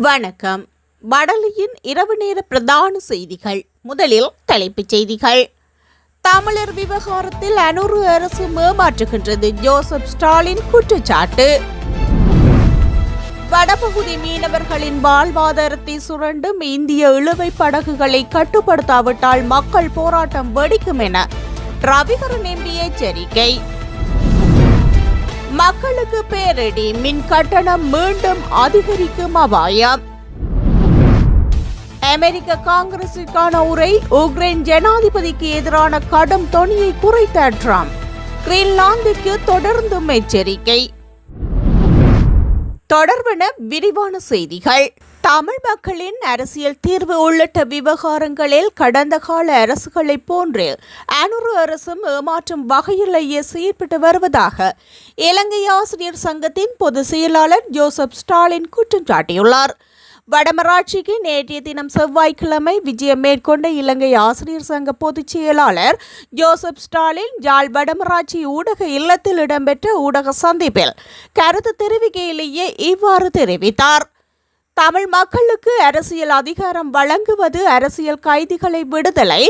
வணக்கம். வடலியின் இரவு நேர பிரதான செய்திகள். முதலில் தலைப்புச் செய்திகள். தமிழர் விவகாரத்தில் அனூறு அரசு ஏமாற்றுகின்றது, ஜோசப் ஸ்டாலின் குற்றச்சாட்டு. வடபகுதி மீனவர்களின் வாழ்வாதாரத்தை சுரண்டும் இந்திய இழுவை படகுகளை கட்டுப்படுத்தாவிட்டால் மக்கள் போராட்டம் வெடிக்கும் என ரவிகரன் எம்பி எச்சரிக்கை. மக்களுக்கு பேரிடி, மின் கட்டணம் மீண்டும் அதிகரிக்கும் அபாயம். அமெரிக்க காங்கிரசுக்கான உரை, உக்ரைன் ஜனாதிபதிக்கு எதிரான கடும் தொனியை குறைத்த ட்ரம்ப், கிரீன்லாந்துக்கு தொடர்ந்தும் எச்சரிக்கை. தொடர்பான விரிவான செய்திகள். தமிழ் மக்களின் அரசியல் தீர்வு உள்ளிட்ட விவகாரங்களில் கடந்த கால அரசுகளைப் போன்று அனூறு அரசும் ஏமாற்றும் வகையிலேயே செயற்பட்டு வருவதாக இலங்கை ஆசிரியர் சங்கத்தின் பொதுச் செயலாளர் ஜோசப் ஸ்டாலின் குற்றம் சாட்டியுள்ளார். வடமராட்சிக்கு நேற்றைய தினம் செவ்வாய்க்கிழமை விஜயம் மேற்கொண்ட இலங்கை ஆசிரியர் சங்க பொதுச் செயலாளர் ஜோசப் ஸ்டாலின் யாழ் வடமராட்சி ஊடக இல்லத்தில் இடம்பெற்ற ஊடக சந்திப்பில் கருத்து தெரிவிக்கையிலேயே இவ்வாறு தெரிவித்தார். தமிழ் மக்களுக்கு அரசியல் அதிகாரம் வழங்குவது, அரசியல் கைதிகளை விடுதலை,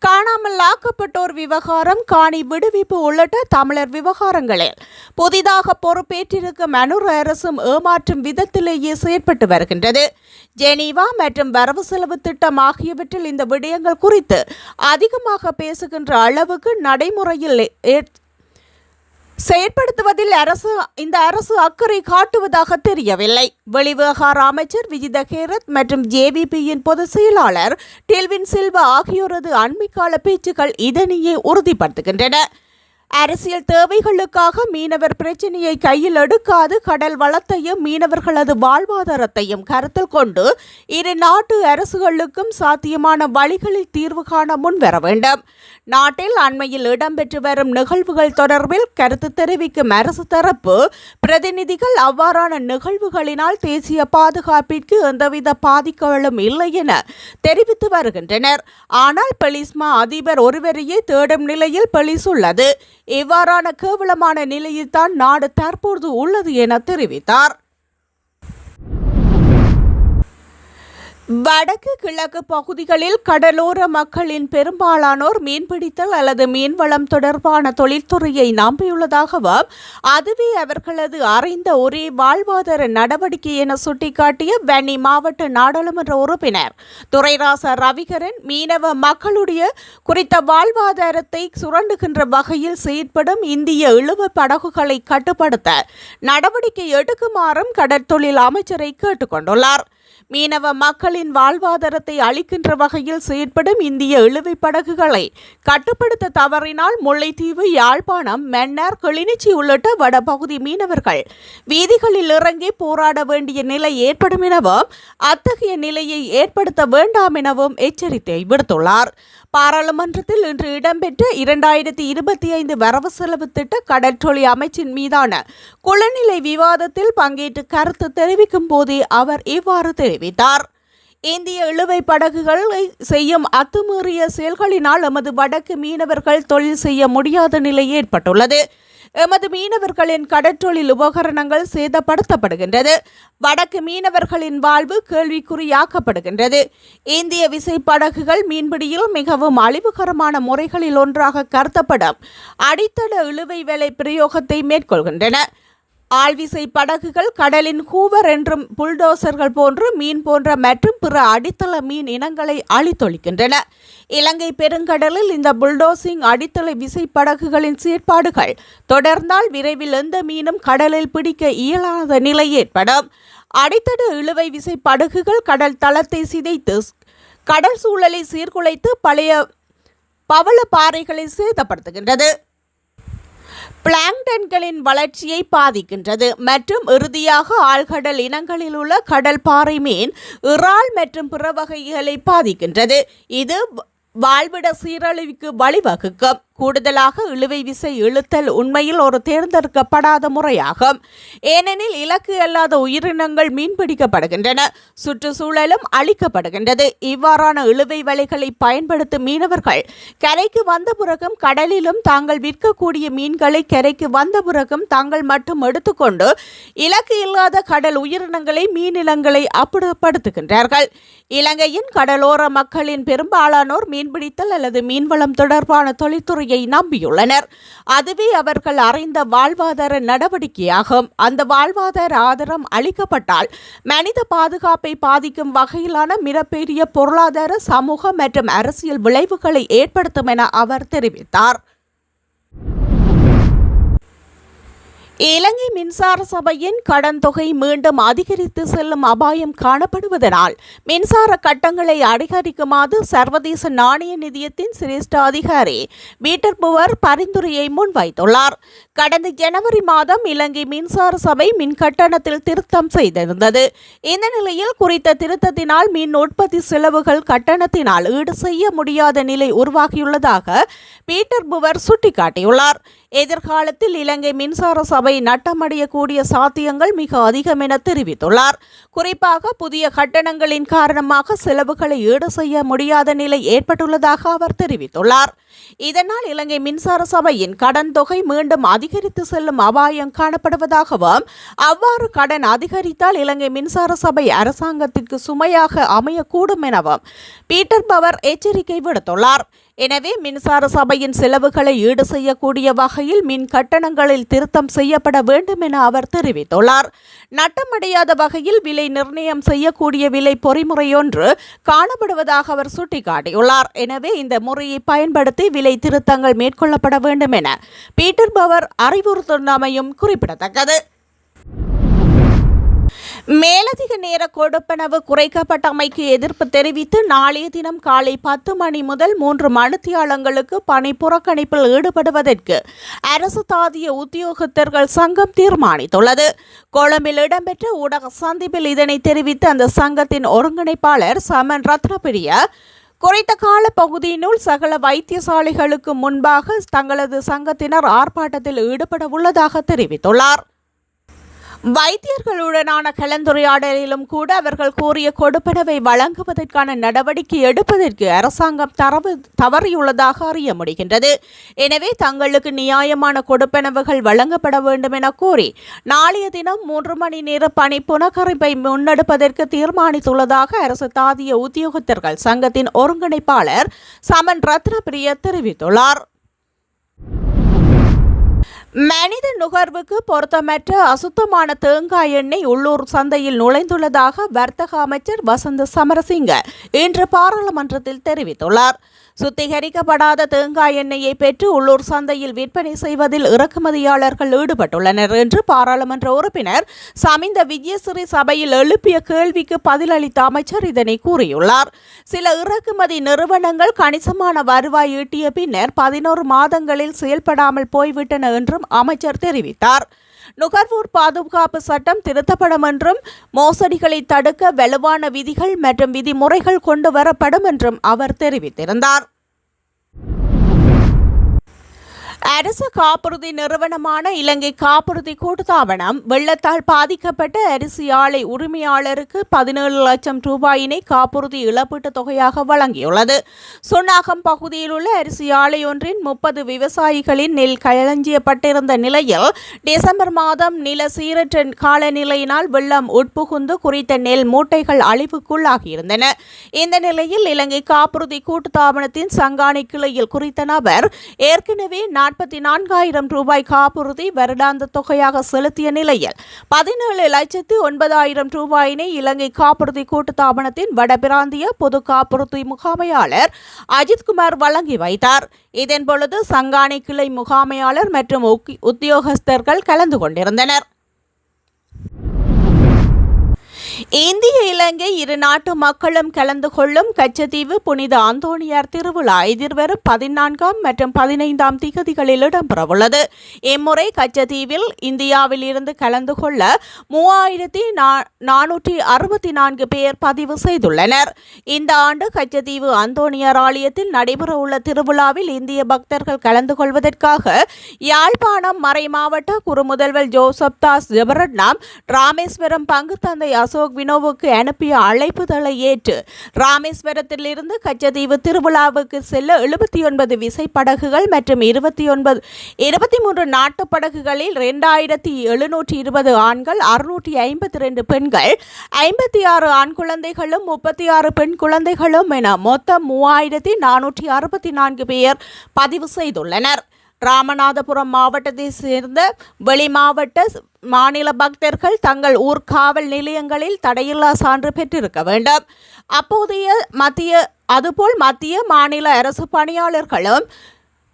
காணாமல் ஆக்கப்பட்டோர் விவகாரம், காணி விடுவிப்பு உள்ளிட்ட தமிழர் விவகாரங்களில் புதிதாக பொறுப்பேற்றிருக்கும் அனூறு அரசும் ஏமாற்றும் விதத்திலேயே செயற்பட்டு வருகின்றது. ஜெனீவா மற்றும் வரவு செலவு திட்டம் ஆகியவற்றில் இந்த விடயங்கள் குறித்து அதிகமாக பேசுகின்ற அளவுக்கு நடைமுறையில் செயற்படுத்துவதில் இந்த அரசு அக்கறை காட்டுவதாக தெரியவில்லை. வெளிவிவகார அமைச்சர் விஜித ஹேரத் மற்றும் ஜேவிபியின் பொதுச் செயலாளர் டெல்வின் சில்வா ஆகியோரது அண்மைக்கால பேச்சுக்கள் இதனையே உறுதிப்படுத்துகின்றன. அரசியல் தேவைகளுக்காக மீனவர் பிரச்சினையை கையில் எடுக்காது கடல் வளத்தையும் மீனவர்களது வாழ்வாதாரத்தையும் கருத்தில் கொண்டு இரு நாட்டு அரசுகளுக்கும் சாத்தியமான வழிகளில் தீர்வு காண முன்வர வேண்டும். நாட்டில் அண்மையில் இடம்பெற்று வரும் நிகழ்வுகள் தொடர்பில் கருத்து தெரிவிக்கும் அரசு தரப்பு பிரதிநிதிகள் அவ்வாறான நிகழ்வுகளினால் தேசிய பாதுகாப்பிற்கு எந்தவித பாதிப்புகளும் இல்லை என தெரிவித்து வருகின்றனர். ஆனால் பெலிஸ்மா அதிபர் ஒருவரையே தேடும் நிலையில் பெலிஸ் உள்ளது. இவ்வாறான கேவலமான நிலையில் தான் நாடு தற்போது உள்ளது என தெரிவித்தார். வடக்கு கிழக்கு பகுதிகளில் கடலோர மக்களின் பெரும்பாலானோர் மீன்பிடித்தல் அல்லது மீன்வளம் தொடர்பான தொழில்துறையை நம்பியுள்ளதாகவும் அதுவே அவர்களது அறிந்த ஒரே வாழ்வாதார நடவடிக்கை என சுட்டிக்காட்டிய வன்னி மாவட்ட நாடாளுமன்ற உறுப்பினர் துரைராச ரவிகரன், மீனவ மக்களுடைய குறித்த வாழ்வாதாரத்தை சுரண்டுகின்ற வகையில் செயற்படும் இந்திய இழுவை படகுகளை கட்டுப்படுத்த நடவடிக்கை எடுக்குமாறும் கடற்தொழில் அமைச்சரை கேட்டுக்கொண்டுள்ளார். மீனவ மக்களின் வாழ்வாதாரத்தை அளிக்கின்ற வகையில் செயற்படும் இந்திய இழுவை படகுகளை கட்டுப்படுத்த தவறினால் முல்லைத்தீவு, யாழ்ப்பாணம், மன்னார், கிளிநொச்சி உள்ளிட்ட வடபகுதி மீனவர்கள் வீதிகளில் இறங்கி போராட வேண்டிய நிலை ஏற்படும் எனவும் அத்தகைய நிலையை ஏற்படுத்த வேண்டாம் எனவும் எச்சரிக்கை விடுத்துள்ளார். பாராளுமன்றத்தில் இன்று இடம்பெற்ற 2025 வரவு செலவு திட்ட கடற்றொழில் அமைச்சின் மீதான குளநிலை விவாதத்தில் பங்கேற்று கருத்து தெரிவிக்கும் போதே அவர் இவ்வாறு தெரிவித்தார். இந்திய இழுவை படகுகள் செய்யும் அத்துமீறிய செயல்களினால் எமது வடக்கு மீனவர்கள் தொழில் செய்ய முடியாத நிலை ஏற்பட்டுள்ளது. எமது மீனவர்களின் கடற்றொழில் உபகரணங்கள் சேதப்படுத்தப்படுகின்றது. வடக்கு மீனவர்களின் வாழ்வு கேள்விக்குறியாக்கப்படுகின்றது. இந்திய விசைப்படகுகள் மீன்பிடியில் மிகவும் அழிவுகரமான முறைகளில் ஒன்றாக கருதப்படும் அடித்தள இழுவை வேலை பிரயோகத்தை மேற்கொள்கின்றன. ஆழ்விசை படகுகள் கடலின் ஹூவர் என்றும் புல்டோசர்கள் போன்று மீன் போன்ற மற்றும் பிற அடித்தள மீன் இனங்களை அழித்தொழிக்கின்றன. இலங்கை பெருங்கடலில் இந்த புல்டோசிங் அடித்தள விசை படகுகளின் செயற்பாடுகள் தொடர்ந்தால் விரைவில் எந்த மீனும் கடலில் பிடிக்க இயலாத நிலை ஏற்படும். அடித்தட இழுவை விசை படகுகள் கடல் தளத்தை சிதைத்து கடல் சூழலை சீர்குலைத்து பழைய பவள பாறைகளை சேதப்படுத்துகின்றது, பிளாங்டன்களின் வளர்ச்சியை பாதிக்கின்றது மற்றும் இறுதியாக ஆழ்கடல் இனங்களில் உள்ள கடல் பாறை மீன், இறால் மற்றும் பிற வகைகளை பாதிக்கின்றது. இது வாழ்விட சீரழிவுக்கு வழிவகுக்கும். கூடுதலாக இழுவை விசை இழுத்தல் உண்மையில் ஒரு தேர்ந்தெடுக்கப்படாத முறையாகும். ஏனெனில் இலக்கு அல்லாத உயிரினங்கள் மீன்பிடிக்கப்படுகின்றன, சுற்றுச்சூழலும் அழிக்கப்படுகின்றது. இவ்வாறான இழுவை வலைகளை பயன்படுத்தும் மீனவர்கள் கரைக்கு வந்த பிறகும் கடலிலும் தாங்கள் விற்கக்கூடிய மீன்களை கரைக்கு வந்த பிறகும் தாங்கள் மட்டும் எடுத்துக்கொண்டு இலக்கு இல்லாத கடல் உயிரினங்களை மீனிலங்களை அப்புறப்படுத்துகின்றார்கள். இலங்கையின் கடலோர மக்களின் பெரும்பாலானோர் மீன்பிடித்தல் அல்லது மீன்வளம் தொடர்பான தொழில்துறையை நம்பியுள்ளனர். அதுவே அவர்கள் அறிந்த வாழ்வாதார நடவடிக்கையாகும். அந்த வாழ்வாதார ஆதாரம் அளிக்கப்பட்டால் மனித பாதுகாப்பை பாதிக்கும் வகையிலான மிகப்பெரிய பொருளாதார, சமூக மற்றும் அரசியல் விளைவுகளை ஏற்படுத்தும் என அவர் தெரிவித்தார். இலங்கை மின்சார சபையின் கடன் தொகை மீண்டும் அதிகரித்து செல்லும் அபாயம் காணப்படுவதனால் மின்சார கட்டங்களை அதிகரிக்குமாறு சர்வதேச நாணய நிதியத்தின் சிரேஷ்ட அதிகாரி பீட்டர் புவர் பரிந்துரையை முன்வைத்துள்ளார். கடந்த ஜனவரி மாதம் இலங்கை மின்சார சபை மின் கட்டணத்தில் திருத்தம் செய்திருந்தது. இந்த நிலையில் குறித்த திருத்தத்தினால் மின் உற்பத்தி செலவுகள் கட்டணத்தினால் ஈடு செய்ய முடியாத நிலை உருவாகியுள்ளதாக பீட்டர் புவர் சுட்டிக்காட்டியுள்ளார். எதிர்காலத்தில் இலங்கை மின்சார சபை நட்டமடையக்கூடிய சாத்தியங்கள் மிக அதிகம் என தெரிவித்துள்ளார். குறிப்பாக புதிய கட்டணங்களின் காரணமாக செலவுகளை ஈடு செய்ய முடியாத நிலை ஏற்பட்டுள்ளதாக அவர் தெரிவித்துள்ளார். இதனால் இலங்கை மின்சார சபையின் கடன் தொகை மீண்டும் அதிகரித்து செல்லும் அபாயம் காணப்படுவதாகவும், அவ்வாறு கடன் அதிகரித்தால் இலங்கை மின்சார சபை அரசாங்கத்திற்கு சுமையாக அமையக்கூடும் எனவும் பீட்டர் பவர் எச்சரிக்கை விடுத்துள்ளார். எனவே மின்சார சபையின் செலவுகளை ஈடு செய்யக்கூடிய வகையில் மின் கட்டணங்களில் திருத்தம் செய்யப்பட வேண்டும் என அவர் தெரிவித்துள்ளார். நட்டமடையாத வகையில் விலை நிர்ணயம் செய்யக்கூடிய விலை பொறிமுறையொன்று காணப்படுவதாக அவர் சுட்டிக்காட்டியுள்ளார். எனவே இந்த முறையை பயன்படுத்தி விலை திருத்தங்கள் மேற்கொள்ளப்பட வேண்டும் என பீட்டர் பவர் அறிவுறுத்தியமையும் குறிப்பிடத்தக்கது. மேலதிக நேர கொடுப்பனவு குறைக்கப்பட்டமைக்கு எதிர்ப்பு தெரிவித்து நாளைய தினம் காலை 10 மணி முதல் 3 மணித்தியாலங்களுக்கு பணி புறக்கணிப்பில் ஈடுபடுவதற்கு அரசு தாதிய உத்தியோகத்தர்கள் சங்கம் தீர்மானித்துள்ளது. கொழும்பில் இடம்பெற்ற ஊடக சந்திப்பில் இதனை தெரிவித்த அந்த சங்கத்தின் ஒருங்கிணைப்பாளர் சமன் ரத்னபிரிய குறித்த கால பகுதியினுள் சகல வைத்தியசாலைகளுக்கு முன்பாக தங்களது சங்கத்தினர் ஆர்ப்பாட்டத்தில் ஈடுபட உள்ளதாக தெரிவித்துள்ளார். வைத்தியர்களுடனான கலந்துரையாடலிலும் கூட அவர்கள் கோரிய கொடுப்பனவை வழங்குவதற்கான நடவடிக்கை எடுப்பதற்கு அரசாங்கம் தவறியுள்ளதாக அறிய முடிகின்றது. எனவே தங்களுக்கு நியாயமான கொடுப்பனவுகள் வழங்கப்பட வேண்டும் என கோரி நாளைய தினம் 3 மணி நேர பணி புனகரிப்பை முன்னெடுப்பதற்கு தீர்மானித்துள்ளதாக அரசு தாதிய உத்தியோகத்தர்கள் சங்கத்தின் ஒருங்கிணைப்பாளர் சமன் ரத்னபிரிய தெரிவித்துள்ளார். மனித நுகர்வுக்கு பொருத்தமற்ற அசுத்தமான தேங்காய் எண்ணெய் உள்ளூர் சந்தையில் நுழைந்துள்ளதாக வர்த்தக அமைச்சர் வசந்த சமரசிங்க இன்று பாராளுமன்றத்தில் தெரிவித்துள்ளார். சுத்திகரிக்கப்படாத தேங்காய் எண்ணெயை பெற்று உள்ளூர் சந்தையில் விற்பனை செய்வதில் இறக்குமதியாளர்கள் ஈடுபட்டுள்ளனர் என்று பாராளுமன்ற உறுப்பினர் சமிந்த விஜயசிறி சபையில் எழுப்பிய கேள்விக்கு பதிலளித்த அமைச்சர் இதனை கூறியுள்ளார். சில இறக்குமதி நிறுவனங்கள் கணிசமான வருவாய் ஈட்டிய பின்னர் 11 மாதங்களில் செயல்படாமல் போய்விட்டன என்றும் அமைச்சர் தெரிவித்தார். நுகர்வோர் பாதுகாப்பு சட்டம் திருத்தப்படும் என்றும் மோசடிகளை தடுக்க வலுவான விதிகள் மற்றும் விதிமுறைகள் கொண்டு வரப்படும் என்றும் அவர் தெரிவித்திருந்தார். அரசு காப்புறுதி நிறுவனமான இலங்கை காப்புறுதி கூட்டுத்தாபனம் வெள்ளத்தால் பாதிக்கப்பட்ட அரிசி ஆலை உரிமையாளருக்கு 17 லட்சம் ரூபாயினை காப்புறுதி இழப்பீட்டுத் தொகையாக வழங்கியுள்ளது. சுன்னாகம் பகுதியில் உள்ள அரிசி ஆலை ஒன்றின் 30 விவசாயிகளின் நெல் களஞ்சியப்பட்டிருந்த நிலையில் டிசம்பர் மாதம் நில சீரற்ற காலநிலையினால் வெள்ளம் உட்புகுந்து குறித்த நெல் மூட்டைகள் அழிவுக்குள்ளாகியிருந்தன. இந்த நிலையில் இலங்கை காப்புறுதி கூட்டுத்தாபனத்தின் சங்கானை கிளையில் குறித்த நபர் ஏற்கனவே 44,000 ரூபாய் காப்புறுதி வருடாந்த தொகையாக செலுத்திய நிலையில் 17,09,000 ரூபாயினை இலங்கை காப்புறுதி கூட்டுத்தாபனத்தின் வடபிராந்திய பொது காப்புறுதி முகாமையாளர் அஜித்குமார் வழங்கி வைத்தார். இதன்பொழுது சங்கானை கிளை முகாமையாளர் மற்றும் உத்தியோகஸ்தர்கள் கலந்து கொண்டிருந்தனர். இந்திய இலங்கை இரு நாட்டு மக்களும் கலந்து கொள்ளும் கச்சத்தீவு புனித அந்தோணியார் திருவிழா எதிர்வரும் 14 மற்றும் 15 திகதிகளில் இடம்பெறவுள்ளது. இம்முறை கச்சத்தீவில் இந்தியாவில் இருந்து கலந்து கொள்ள 3464 பேர் பதிவு செய்துள்ளனர். இந்த ஆண்டு கச்சத்தீவு அந்தோணியார் ஆலயத்தில் நடைபெறவுள்ள திருவிழாவில் இந்திய பக்தர்கள் கலந்து கொள்வதற்காக யாழ்ப்பாணம் மறை மாவட்ட குறுமுதல்வர் ஜோசப் தாஸ் ஜெபரட்னம் ராமேஸ்வரம் பங்கு தந்தை அசோக் வினோவுக்கு அனுப்பிய அழைப்புதலை ஏற்று ராமேஸ்வரத்திலிருந்து கச்சத்தீவு திருவிழாவுக்கு செல்ல 79 விசைப்படகுகள் மற்றும் 23 நாட்டு படகுகளில் 2720 ஆண்கள், 652 பெண்கள், 56 ஆண் குழந்தைகளும் 36 பெண் குழந்தைகளும் என மொத்தம் 3464 பேர் பதிவு செய்துள்ளனர். ராமநாதபுரம் மாவட்டத்தை சேர்ந்த வெளி மாவட்ட மாநில பக்தர்கள் தங்கள் ஊர் காவல் நிலையங்களில் தடையில்லா சான்று பெற்றிருக்க வேண்டும். அதுபோல் மத்திய மாநில அரசு பணியாளர்களும்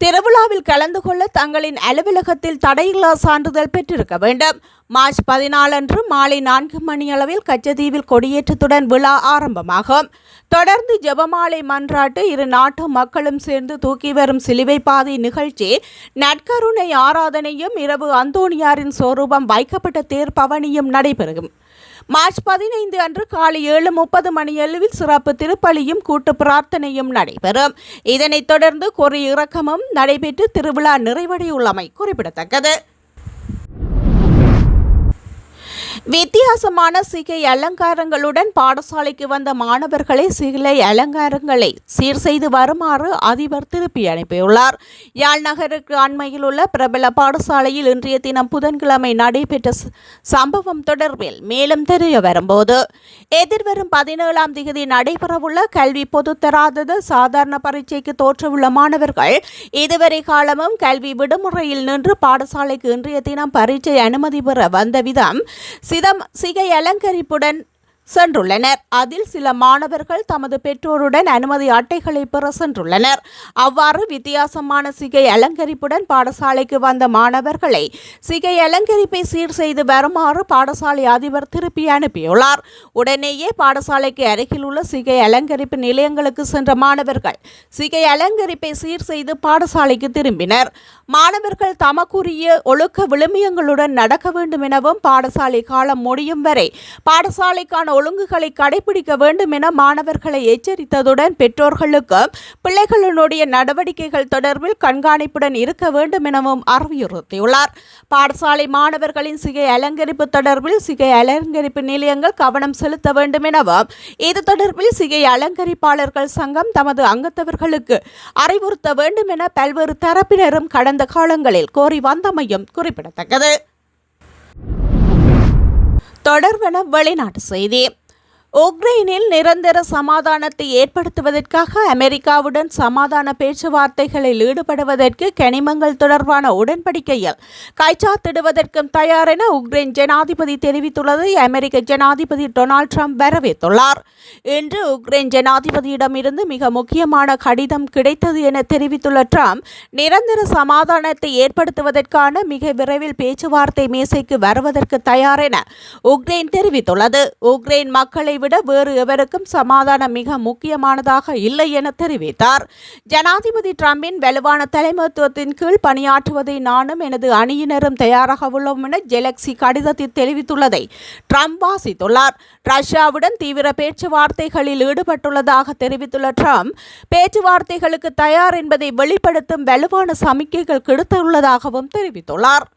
திருவிழாவில் கலந்து கொள்ள தங்களின் அலுவலகத்தில் தடையில்லா சான்றிதழ் பெற்றிருக்க வேண்டும். மார்ச் 14 அன்று மாலை 4 மணியளவில் கச்சத்தீவில் கொடியேற்றத்துடன் விழா ஆரம்பமாகும். தொடர்ந்து ஜெபமாலை மன்றாட்டு, இரு நாட்டு மக்களும் சேர்ந்து தூக்கி வரும் சிலுவை பாதை நிகழ்ச்சி, நற்கருணை ஆராதனையும், இரவு அந்தோணியாரின் சொரூபம் வைக்கப்பட்ட தேர் பவனியும் நடைபெறும். மார்ச் 15 அன்று காலை 7:30 மணியளவில் சிறப்பு திருப்பலியும் கூட்டு பிரார்த்தனையும் நடைபெறும். இதனைத் தொடர்ந்து கொடி இறக்கமும் நடைபெற்று திருவிழா நிறைவடையுள்ளமை குறிப்பிடத்தக்கது. வித்தியாசமான சிகை அலங்காரங்களுடன் பாடசாலைக்கு வந்த மாணவர்களை சிலை அலங்காரங்களை சீர் செய்து வருமாறு அதிபர் திருப்பி அனுப்பியுள்ளார். யாழ் நகருக்கு அண்மையில் உள்ள பிரபல பாடசாலையில் இன்றைய தினம் புதன்கிழமை நடைபெற்ற சம்பவம் தொடர்பில் மேலும் தெரிய வரும்போது, எதிர்வரும் 17ஆம் தேதி நடைபெறவுள்ள கல்வி பொதுத்தராதர சாதாரண பரீட்சைக்கு தோற்றவுள்ள மாணவர்கள் இதுவரை காலமும் கல்வி விடுமுறையில் நின்று பாடசாலைக்கு இன்றைய தினம் பரீட்சை அனுமதி பெற வந்த விதம் சிகை அலங்கரிப்புடன் சென்றுள்ளனர். அதில் சில மாணவர்கள் தமது பெற்றோருடன் அனுமதி அட்டைகளை பெற சென்றுள்ளனர். அவ்வாறு வித்தியாசமான சிகை அலங்கரிப்புடன் பாடசாலைக்கு வந்த மாணவர்களை சிகை அலங்கரிப்பை சீர் செய்து வருமாறு பாடசாலை அதிபர் திருப்பி அனுப்பியுள்ளார். உடனேயே பாடசாலைக்கு அருகில் உள்ள சிகை அலங்கரிப்பு நிலையங்களுக்கு சென்ற மாணவர்கள் சிகை அலங்கரிப்பை சீர் செய்து பாடசாலைக்கு திரும்பினர். மாணவர்கள் தமக்குரிய ஒழுக்க விழுமியங்களுடன் நடக்க வேண்டும் எனவும், பாடசாலை காலம் முடியும் வரை பாடசாலைக்கான ஒழுங்குகளை கடைபிடிக்க வேண்டும் என மாணவர்களை எச்சரித்ததுடன் பெற்றோர்களுக்கும் பிள்ளைகளுடைய நடவடிக்கைகள் தொடர்பில் கண்காணிப்புடன் இருக்க வேண்டும் எனவும் அறிவுறுத்தியுள்ளார். பாடசாலை மாணவர்களின் சிகை அலங்கரிப்பு தொடர்பில் சிகை அலங்கரிப்பு நிலையங்கள் கவனம் செலுத்த வேண்டும் எனவும், இது தொடர்பில் சிகை அலங்கரிப்பாளர்கள் சங்கம் தமது அங்கத்தவர்களுக்கு அறிவுறுத்த வேண்டும் என பல்வேறு தரப்பினரும் கடந்த காலங்களில் கோரி வந்தமையும் குறிப்பிடத்தக்கது. தொடர்பென வெளிநாட்டு செய்தி. உக்ரைனில் நிரந்தர சமாதானத்தை ஏற்படுத்துவதற்காக அமெரிக்காவுடன் சமாதான பேச்சுவார்த்தைகளில் ஈடுபடுவதற்கு கனிமங்கள் தொடர்பான உடன்படிக்கையில் கைச்சாத்திடுவதற்கும் தயார் என உக்ரைன் ஜனாதிபதி தெரிவித்துள்ளதை அமெரிக்க ஜனாதிபதி டொனால்ட் ட்ரம்ப் வரவேற்றுள்ளார். இன்று உக்ரைன் ஜனாதிபதியிடமிருந்து மிக முக்கியமான கடிதம் கிடைத்தது என தெரிவித்துள்ள ட்ரம்ப், நிரந்தர சமாதானத்தை ஏற்படுத்துவதற்கான மிக விரைவில் பேச்சுவார்த்தை மேசைக்கு வருவதற்கு தயார் என உக்ரைன் தெரிவித்துள்ளது. உக்ரைன் மக்களை விட வேறு எவருக்கும் சமாதானம் மிக முக்கியமானதாக இல்லை என தெரிவித்தார். ஜனாதிபதி ட்ரம்பின் வலுவான தலைமைத்துவத்தின் கீழ் பணியாற்றுவதை நானும் எனது அணியினரும் தயாராக உள்ளோம் என ஜெலக்சி கடிதத்தில் தெரிவித்துள்ளதை ட்ரம்ப் வாசித்துள்ளார். ரஷ்யாவுடன் தீவிர பேச்சுவார்த்தைகளில் ஈடுபட்டுள்ளதாக தெரிவித்துள்ள ட்ரம்ப், பேச்சுவார்த்தைகளுக்கு தயார் என்பதை வெளிப்படுத்தும் வலுவான சமிக்கைகள் கிடைத்துள்ளதாகவும் தெரிவித்துள்ளார்.